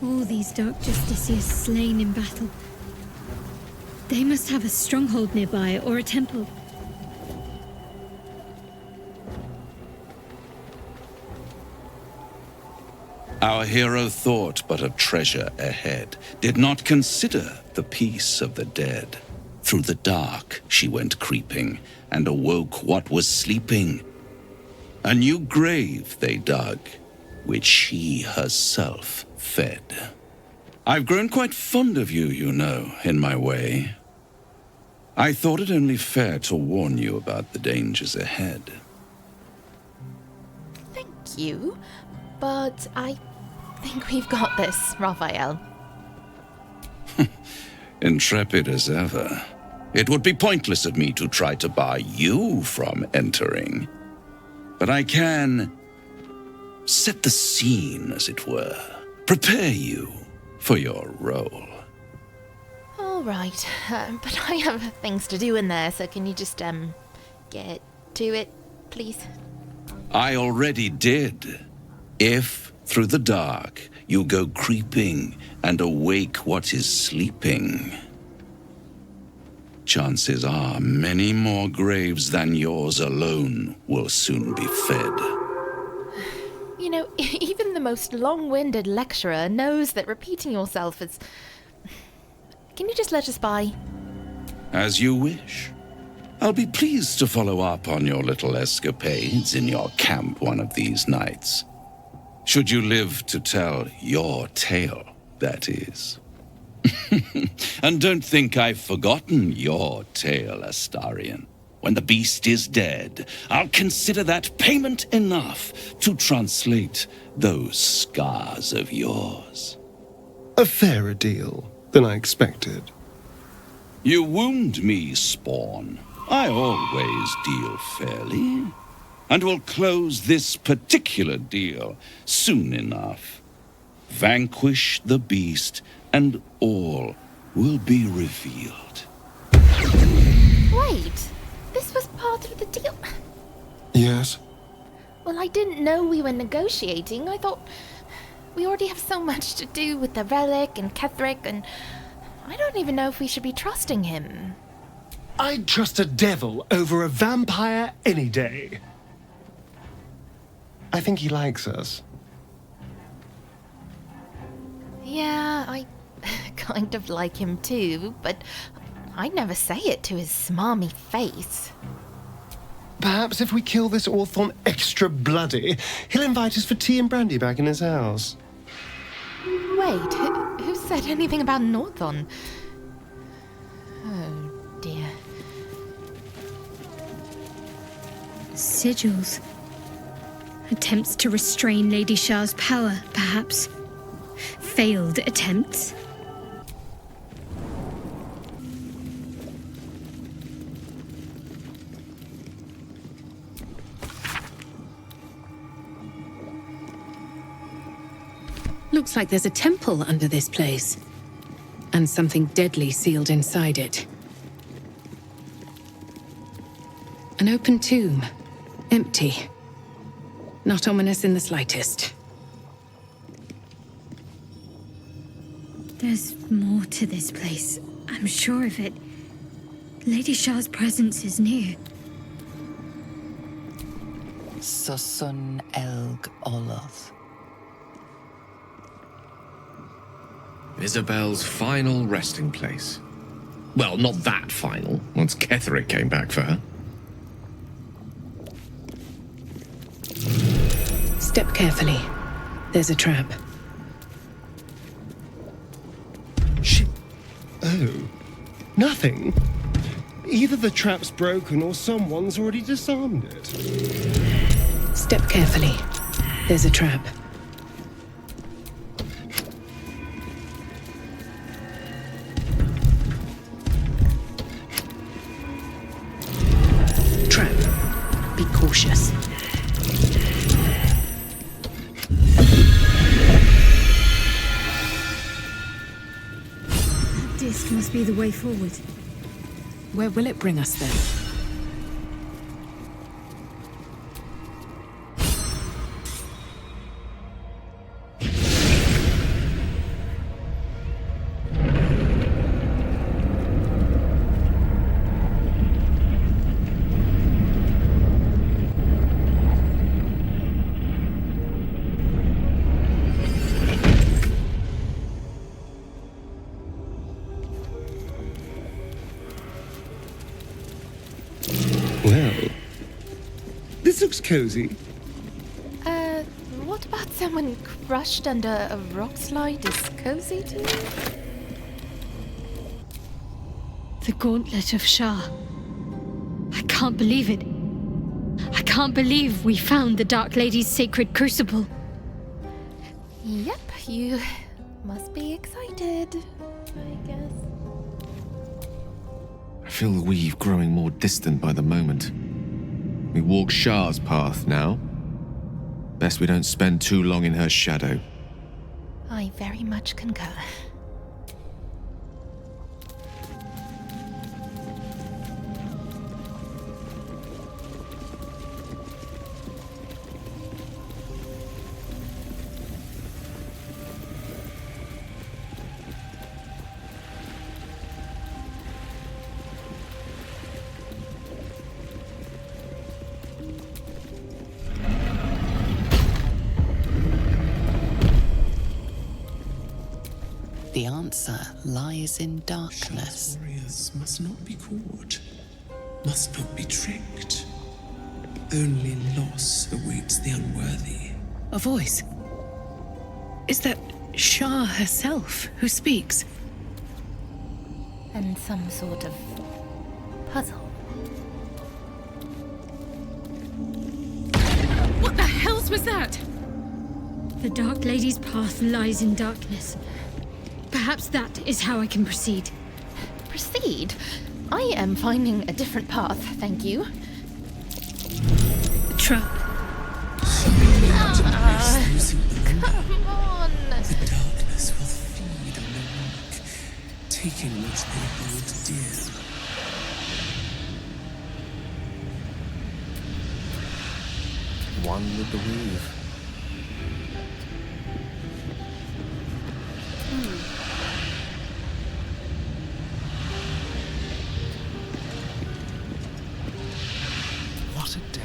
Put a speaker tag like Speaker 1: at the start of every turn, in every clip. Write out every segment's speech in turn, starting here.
Speaker 1: All these dark justiciars slain in battle. They must have a stronghold nearby, or a temple.
Speaker 2: Our hero thought but of treasure ahead, did not consider the peace of the dead. Through the dark she went creeping, and awoke what was sleeping. A new grave they dug, which she herself fed. I've grown quite fond of you, you know, in my way. I thought it only fair to warn you about the dangers ahead.
Speaker 3: Thank you, but I think we've got this, Raphael.
Speaker 2: Intrepid as ever. It would be pointless of me to try to bar you from entering. But I can set the scene, as it were. Prepare you for your role.
Speaker 3: All right, but I have things to do in there, so can you just, get to it, please?
Speaker 2: I already did. If, through the dark, you go creeping and awake what is sleeping, chances are many more graves than yours alone will soon be fed.
Speaker 3: You know, even the most long-winded lecturer knows that repeating yourself is... Can you just let us by?
Speaker 2: As you wish. I'll be pleased to follow up on your little escapades in your camp one of these nights. Should you live to tell your tale, that is. And don't think I've forgotten your tale, Astarion. When the beast is dead, I'll consider that payment enough to translate those scars of yours.
Speaker 4: A fairer deal than I expected.
Speaker 2: You wound me, Spawn. I always deal fairly. And will close this particular deal soon enough. Vanquish the beast, and all will be revealed.
Speaker 3: Wait, this was part of the deal?
Speaker 4: Yes?
Speaker 3: Well, I didn't know we were negotiating. I thought we already have so much to do with the relic and Ketheric, and I don't even know if we should be trusting him.
Speaker 4: I'd trust a devil over a vampire any day. I think he likes us.
Speaker 3: Yeah, I kind of like him too, but I'd never say it to his smarmy face.
Speaker 4: Perhaps if we kill this Orthon extra bloody, he'll invite us for tea and brandy back in his house.
Speaker 3: Wait, who said anything about Northon? Oh, dear.
Speaker 1: Sigils. Attempts to restrain Lady Shar's power, perhaps. Failed attempts.
Speaker 5: Looks like there's a temple under this place. And something deadly sealed inside it. An open tomb. Empty. Not ominous in the slightest.
Speaker 1: There's more to this place. I'm sure of it. Lady Shar's presence is near.
Speaker 6: Susun Elg Oloth.
Speaker 7: Isabel's final resting place. Well, not that final, once Ketheric came back for her.
Speaker 5: Step carefully. There's a trap.
Speaker 4: Oh. Nothing. Either the trap's broken or someone's already disarmed it.
Speaker 5: Step carefully. There's a trap. Trap. Be cautious.
Speaker 1: This must be the way forward.
Speaker 5: Where will it bring us then?
Speaker 8: cozy?
Speaker 3: What about someone crushed under a rock slide is cozy to you?
Speaker 1: The Gauntlet of Shar. I can't believe it. I can't believe we found the Dark Lady's sacred crucible.
Speaker 3: Yep, you must be excited, I guess.
Speaker 7: I feel the weave growing more distant by the moment. We walk Shar's path now. Best we don't spend too long in her shadow.
Speaker 3: I very much concur.
Speaker 6: The answer lies in darkness.
Speaker 8: Shar's warriors must not be caught, must not be tricked. Only loss awaits the unworthy.
Speaker 5: A voice. Is that Shar herself who speaks?
Speaker 3: And some sort of puzzle.
Speaker 5: What the hells was that?
Speaker 1: The Dark Lady's path lies in darkness. Perhaps that is how I can proceed.
Speaker 3: Proceed? I am finding a different path, thank you.
Speaker 1: A trap.
Speaker 3: Come on!
Speaker 8: The darkness will feed on the weak, taking what they hold dear.
Speaker 4: One with the weave. What a day.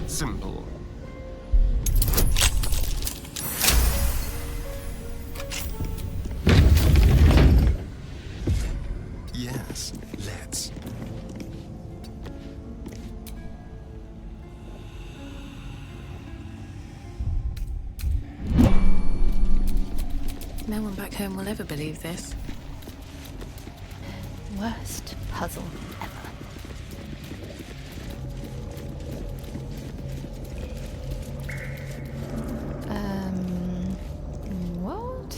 Speaker 4: Simple. Yes, let's.
Speaker 5: No one back home will ever believe this.
Speaker 3: Worst puzzle ever. What?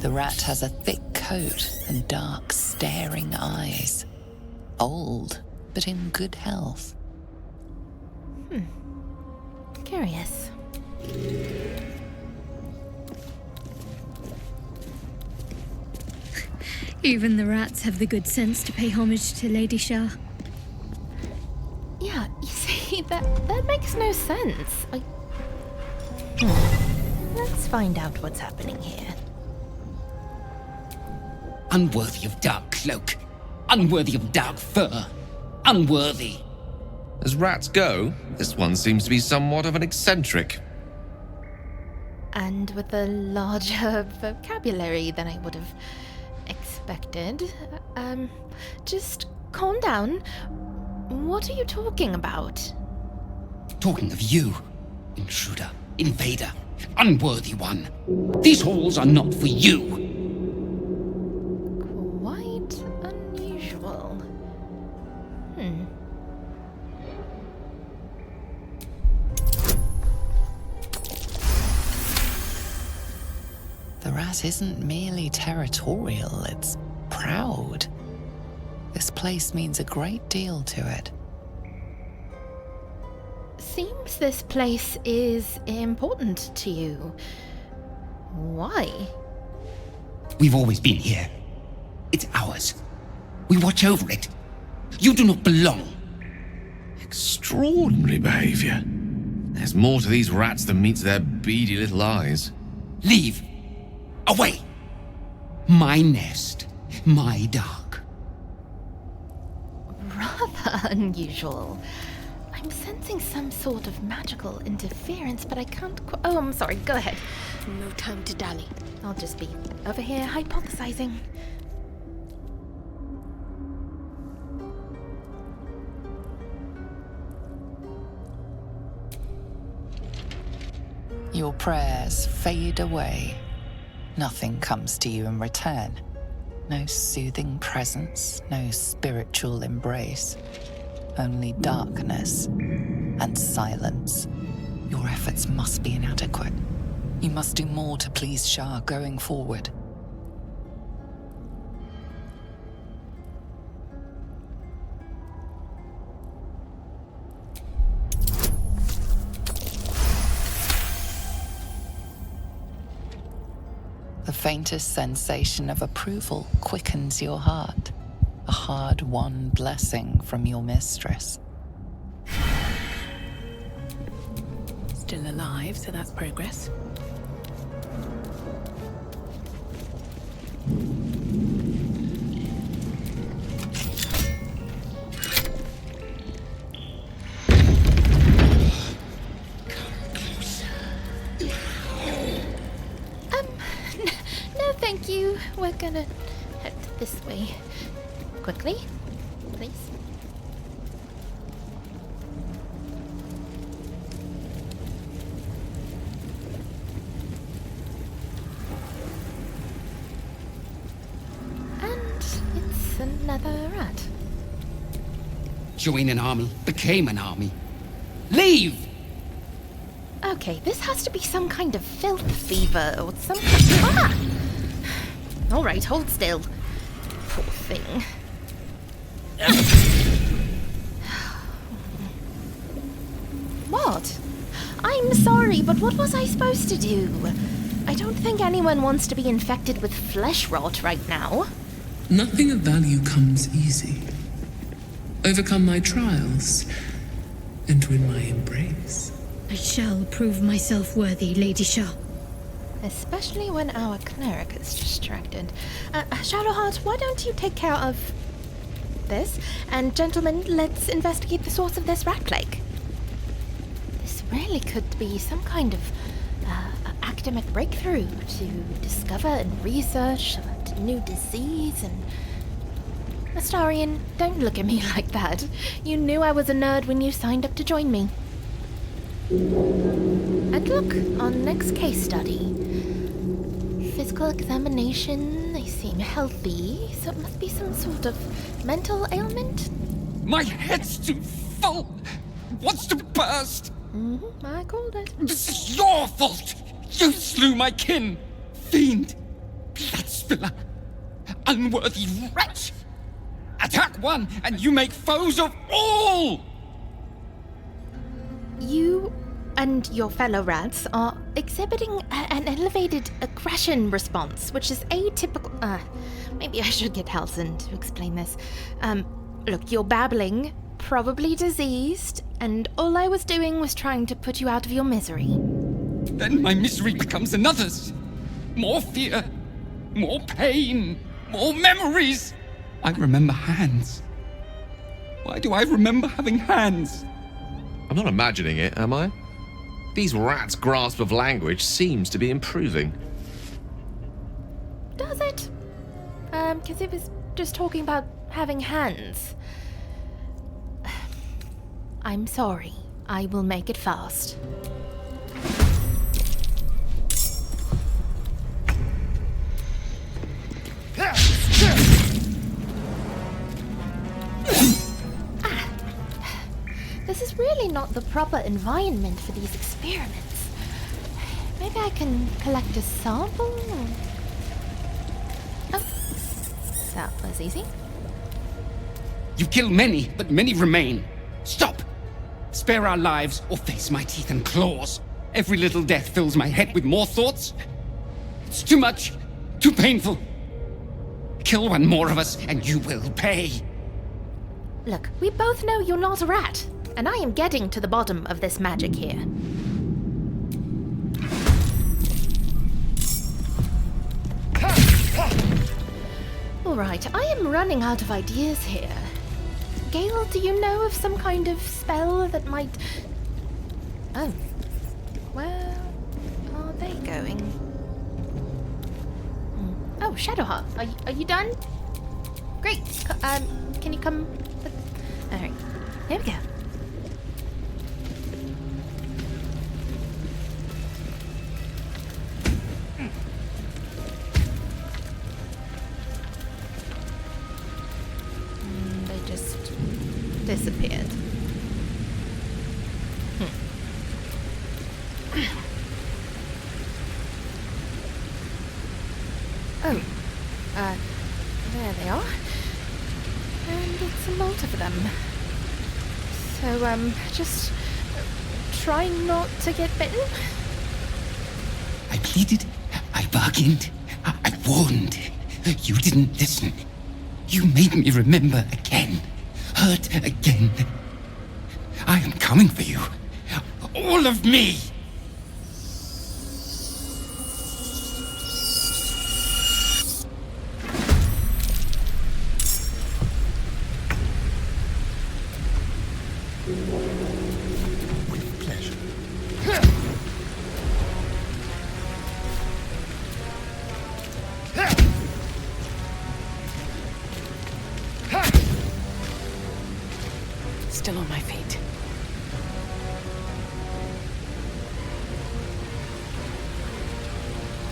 Speaker 6: The rat has a thick coat and dark, staring eyes. Old, but in good health.
Speaker 3: Curious.
Speaker 1: Even the rats have the good sense to pay homage to Lady Shar.
Speaker 3: Yeah, you see, that makes no sense. Let's find out what's happening here.
Speaker 9: Unworthy of dark cloak. Unworthy of dark fur. Unworthy.
Speaker 7: As rats go, this one seems to be somewhat of an eccentric.
Speaker 3: And with a larger vocabulary than I would have expected. Just calm down. What are you talking about?
Speaker 9: Talking of you. Intruder. Invader. Unworthy one. These halls are not for you.
Speaker 3: Quite unusual.
Speaker 6: The rat isn't merely territorial, it's proud. This place means a great deal to it.
Speaker 3: Seems this place is important to you. Why?
Speaker 9: We've always been here. It's ours. We watch over it. You do not belong.
Speaker 7: Extraordinary behavior. There's more to these rats than meets their beady little eyes.
Speaker 9: Leave. Away. My nest. my dark.
Speaker 3: Rather unusual. I'm sensing some sort of magical interference, but I can't oh, I'm sorry. Go ahead.
Speaker 1: No time to dally.
Speaker 3: I'll just be over here hypothesizing.
Speaker 6: Your prayers fade away. Nothing comes to you in return. No soothing presence, no spiritual embrace. Only darkness and silence. Your efforts must be inadequate. You must do more to please Shar going forward. The faintest sensation of approval quickens your heart. A hard-won blessing from your mistress.
Speaker 5: Still alive, so that's progress.
Speaker 3: No, thank you. We're gonna head this way. Quickly, please. And it's another rat.
Speaker 9: Join an army, became an army. Leave!
Speaker 3: Okay, this has to be some kind of filth fever or some Alright, hold still. Poor thing. What? I'm sorry, but what was I supposed to do? I don't think anyone wants to be infected with flesh rot right now.
Speaker 8: Nothing of value comes easy. Overcome my trials and win my embrace.
Speaker 1: I shall prove myself worthy, Lady Shar.
Speaker 3: Especially when our cleric is distracted. Shadowheart, why don't you take care of this? And gentlemen, let's investigate the source of this rat plague. This really could be some kind of academic breakthrough to discover and research a new disease and... Astarion, don't look at me like that. You knew I was a nerd when you signed up to join me. And look, our next case study. Physical examination, they seem healthy, so it must be some sort of mental ailment?
Speaker 9: My head's too full! Wants to burst!
Speaker 3: I called it.
Speaker 9: This is your fault! You slew my kin! Fiend! Blood spiller! Unworthy wretch! Attack one, and you make foes of all!
Speaker 3: You and your fellow rats are exhibiting an elevated aggression response, which is atypical. Maybe I should get Halson to explain this. Look, you're babbling, probably diseased, and all I was doing was trying to put you out of your misery.
Speaker 9: Then my misery becomes another's. More fear, more pain, more memories. I remember hands. Why do I remember having hands?
Speaker 7: I'm not imagining it, am I? These rats' grasp of language seems to be improving.
Speaker 3: Does it? Because it was just talking about having hands. I'm sorry. I will make it fast. This is really not the proper environment for these experiments. Maybe I can collect a sample? Oh, that was easy.
Speaker 9: You kill many, but many remain. Stop! Spare our lives or face my teeth and claws. Every little death fills my head with more thoughts. It's too much, too painful. Kill one more of us and you will pay.
Speaker 3: Look, we both know you're not a rat, and I am getting to the bottom of this magic here. All right, I am running out of ideas here. Gale, do you know of some kind of spell that might... Oh. Where are they going? Oh, Shadowheart, are you done? Great. Can you come? Alright, here we go. They just disappeared. Oh, there they are. And it's a lot of them. So, just try not to get bitten.
Speaker 9: I pleaded, I bargained, I warned. You didn't listen. You made me remember again, hurt again. I am coming for you. All of me!
Speaker 4: With pleasure.
Speaker 5: Still on my feet.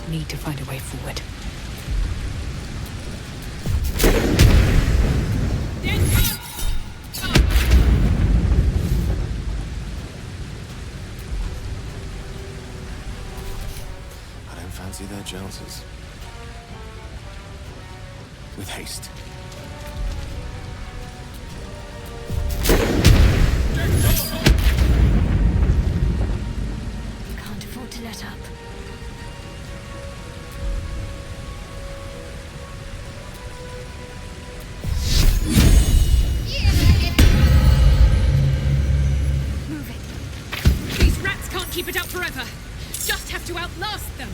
Speaker 5: Need to find a way forward.
Speaker 7: I don't fancy their chances. With haste.
Speaker 1: Can't afford to let up. Move it. These rats can't keep it up forever. Just have to outlast them.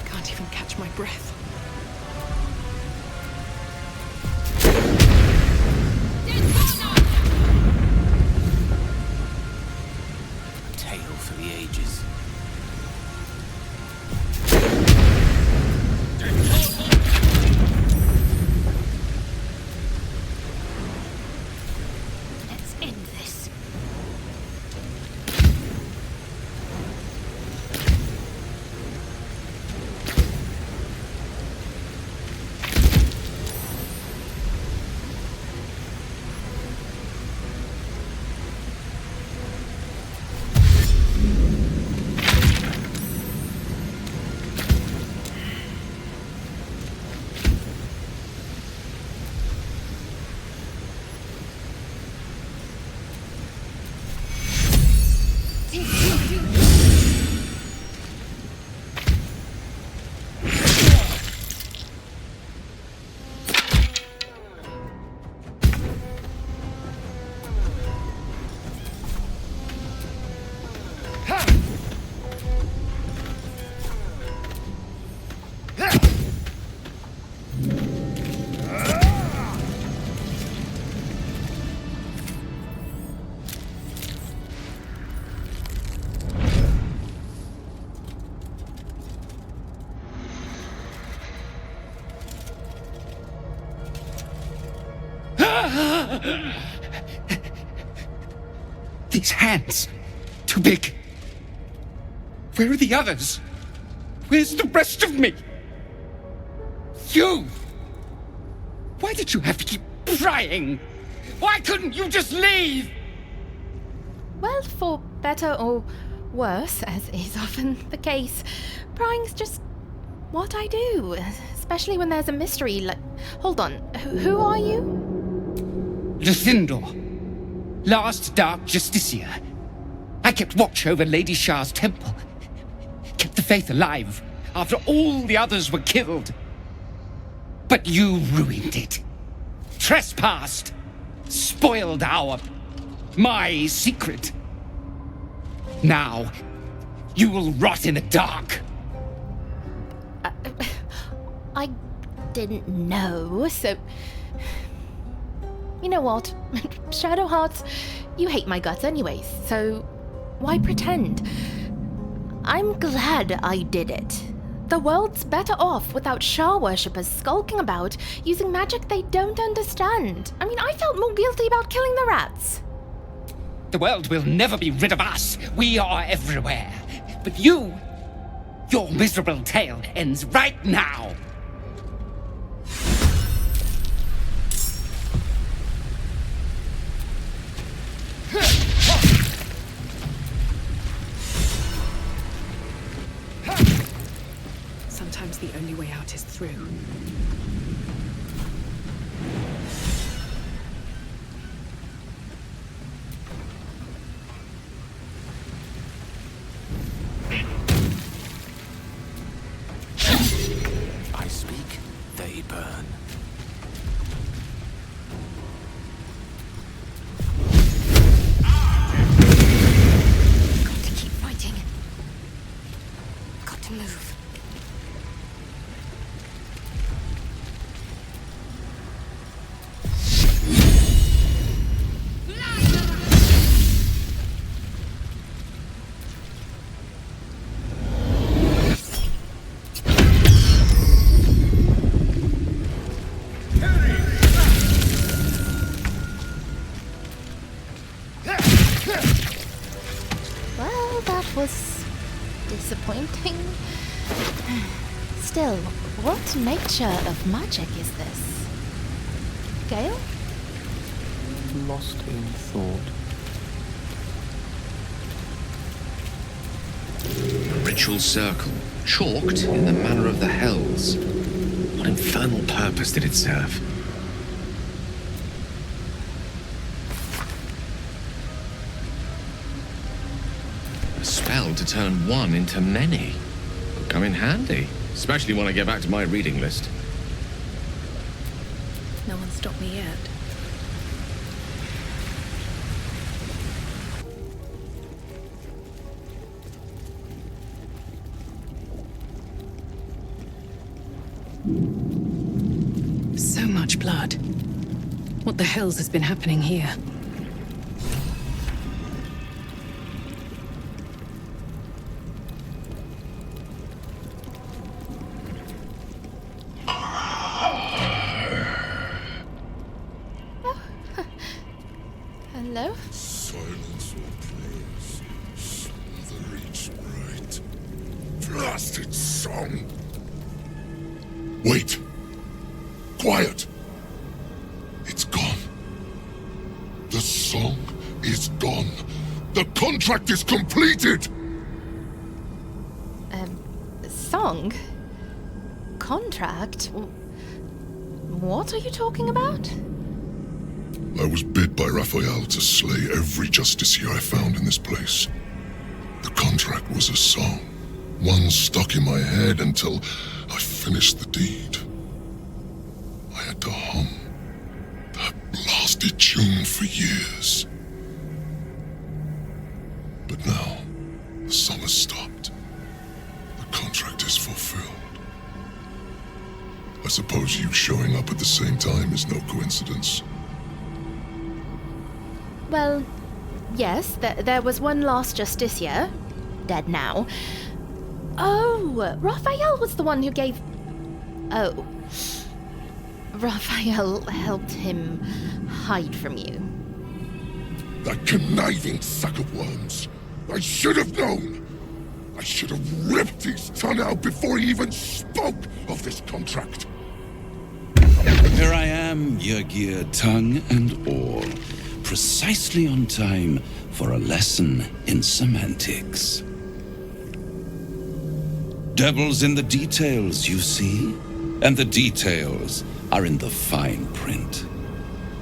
Speaker 5: Can't even catch my breath.
Speaker 10: Tale for the ages.
Speaker 1: Let's end this.
Speaker 9: These hands, too big. Where are the others? Where's the rest of me? You! Why did you have to keep prying? Why couldn't you just leave?
Speaker 3: Well, for better or worse, as is often the case, prying's just what I do, especially when there's a mystery like... Hold on, who are you?
Speaker 9: Luthindor, last Dark Justiciar. I kept watch over Lady Shar's temple. Kept the faith alive after all the others were killed. But you ruined it. Trespassed. Spoiled my secret. Now, you will rot in the dark.
Speaker 3: I didn't know, so... You know what? Shadowhearts, you hate my guts anyways, so why pretend? I'm glad I did it. The world's better off without Shar worshippers skulking about, using magic they don't understand. I mean, I felt more guilty about killing the rats.
Speaker 9: The world will never be rid of us. We are everywhere. But your miserable tale ends right now.
Speaker 5: Sometimes the only way out is through.
Speaker 10: I speak, they burn.
Speaker 1: Got to keep fighting. Got to move.
Speaker 3: Well, that was disappointing. Still, what nature of magic is this? Gale?
Speaker 4: Lost in thought.
Speaker 7: A ritual circle, chalked in the manner of the Hells. What infernal purpose did it serve? A spell to turn one into many. Could come in handy, especially when I get back to my reading list.
Speaker 5: No one stopped me yet. So much blood. What the hells has been happening here?
Speaker 3: Hello?
Speaker 11: Silence or prayers, smother each right. Blasted song! Wait! Quiet! It's gone. The song is gone. The contract is completed!
Speaker 3: Song? Contract? What are you talking about?
Speaker 11: I was bid by Raphael to slay every justiciar I found in this place. The contract was a song, one stuck in my head until I finished the deed. I had to hum that blasted tune for years. But now, the song has stopped. The contract is fulfilled. I suppose you showing up at the same time is no coincidence.
Speaker 3: Well, yes, there was one last justiciar, dead now. Oh, Raphael was the one who gave... Oh. Raphael helped him hide from you.
Speaker 11: That conniving sack of worms. I should have known. I should have ripped his tongue out before he even spoke of this contract.
Speaker 2: Here I am, Yrgir, tongue and all, precisely on time for a lesson in semantics. Devil's in the details, you see, and the details are in the fine print.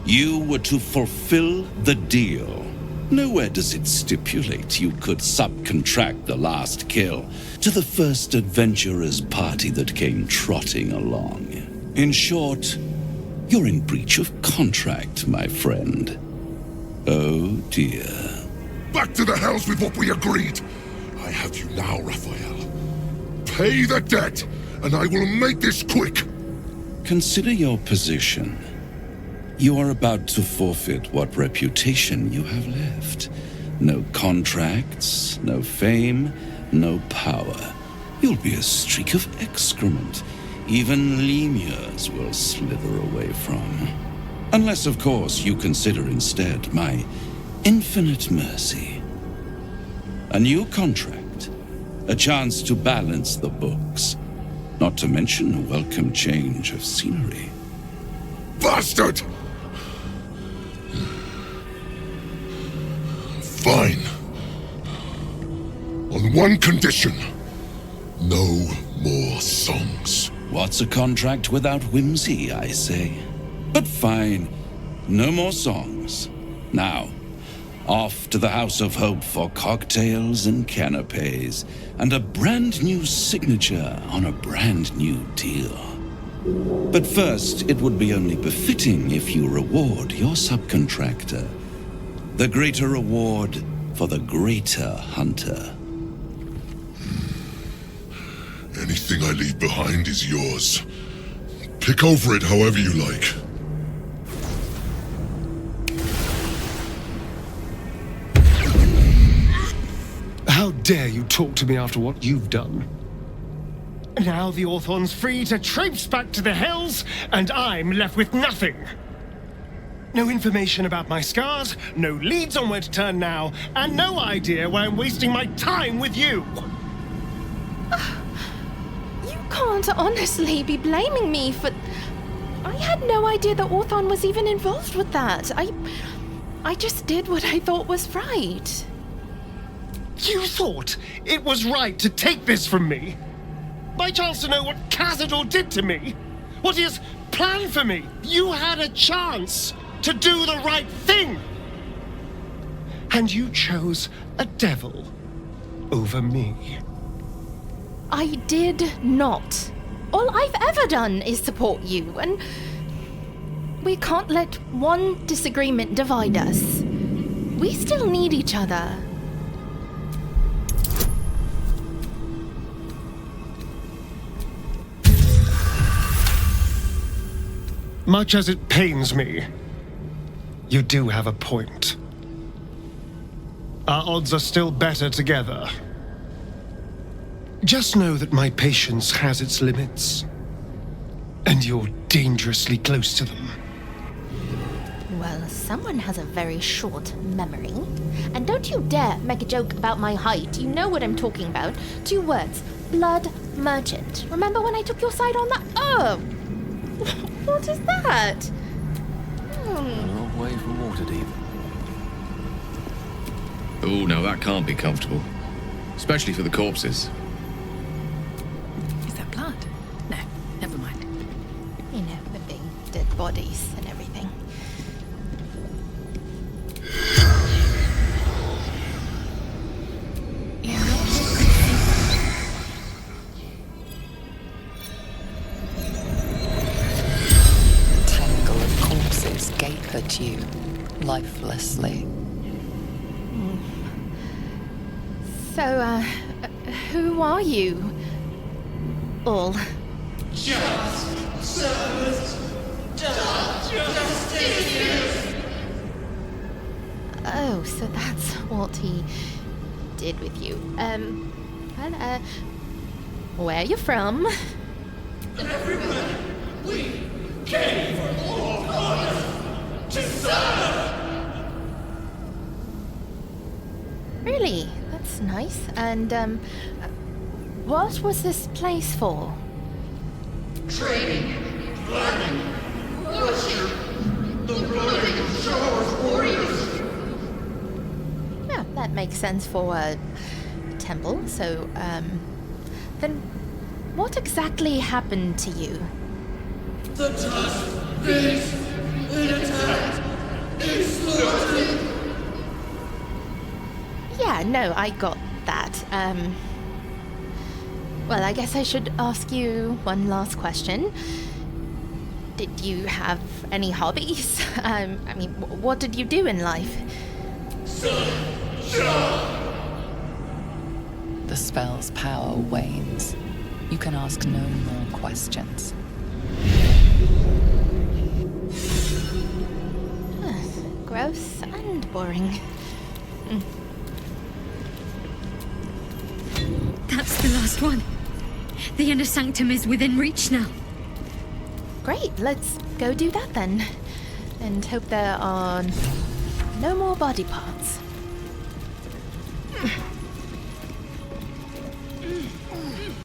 Speaker 2: You were to fulfill the deal. Nowhere does it stipulate you could subcontract the last kill to the first adventurer's party that came trotting along. In short, you're in breach of contract, my friend. Oh dear.
Speaker 11: Back to the hells with what we agreed. I have you now, Raphael. Pay the debt, and I will make this quick.
Speaker 2: Consider your position. You are about to forfeit what reputation you have left. No contracts, no fame, no power. You'll be a streak of excrement even lemurs will slither away from. Unless, of course, you consider instead my infinite mercy. A new contract, a chance to balance the books, not to mention a welcome change of scenery.
Speaker 11: Bastard! Fine. On one condition. No more songs.
Speaker 2: What's a contract without whimsy, I say? But fine. No more songs. Now, off to the House of Hope for cocktails and canapes, and a brand new signature on a brand new deal. But first, it would be only befitting if you reward your subcontractor. The greater reward for the greater hunter.
Speaker 11: Anything I leave behind is yours. Pick over it however you like.
Speaker 4: How dare you talk to me after what you've done? Now the Orthon's free to traipse back to the hells, and I'm left with nothing. No information about my scars, no leads on where to turn now, and no idea why I'm wasting my time with you.
Speaker 3: You can't honestly be blaming me for... I had no idea that Orthon was even involved with that. I just did what I thought was right.
Speaker 4: You thought it was right to take this from me? My chance to know what Cazador did to me? What his plan for me? You had a chance to do the right thing! And you chose a devil over me.
Speaker 3: I did not. All I've ever done is support you, and we can't let one disagreement divide us. We still need each other.
Speaker 4: Much as it pains me, you do have a point. Our odds are still better together. Just know that my patience has its limits, and you're dangerously close to them.
Speaker 3: Well, someone has a very short memory. And don't you dare make a joke about my height. You know what I'm talking about. 2 words. Blood merchant. Remember when I took your side on that? Oh! What is that?
Speaker 10: A long way from Waterdeep.
Speaker 7: Oh, no, that can't be comfortable. Especially for the corpses.
Speaker 5: Is that blood? No, never mind.
Speaker 3: You know, the big dead bodies and everything.
Speaker 6: Tangle of corpses gape at you, lifelessly.
Speaker 3: So, who are you? All. Oh, so that's what he did with you. Well, where are you from? Really? That's nice. And, what was this place for?
Speaker 12: Training, planning, worship, the burning of Shar's warriors.
Speaker 3: Yeah, that makes sense for a temple. So, then what exactly happened to you?
Speaker 12: The tusk raised, it attacked, it slaughtered.
Speaker 3: Yeah, no, I got that. Well, I guess I should ask you one last question. Did you have any hobbies? I mean, what did you do in life?
Speaker 6: The spell's power wanes. You can ask no more questions.
Speaker 3: Gross and boring.
Speaker 1: That's the last one. The inner sanctum is within reach now.
Speaker 3: Great, let's go do that then. And hope there are no more body parts.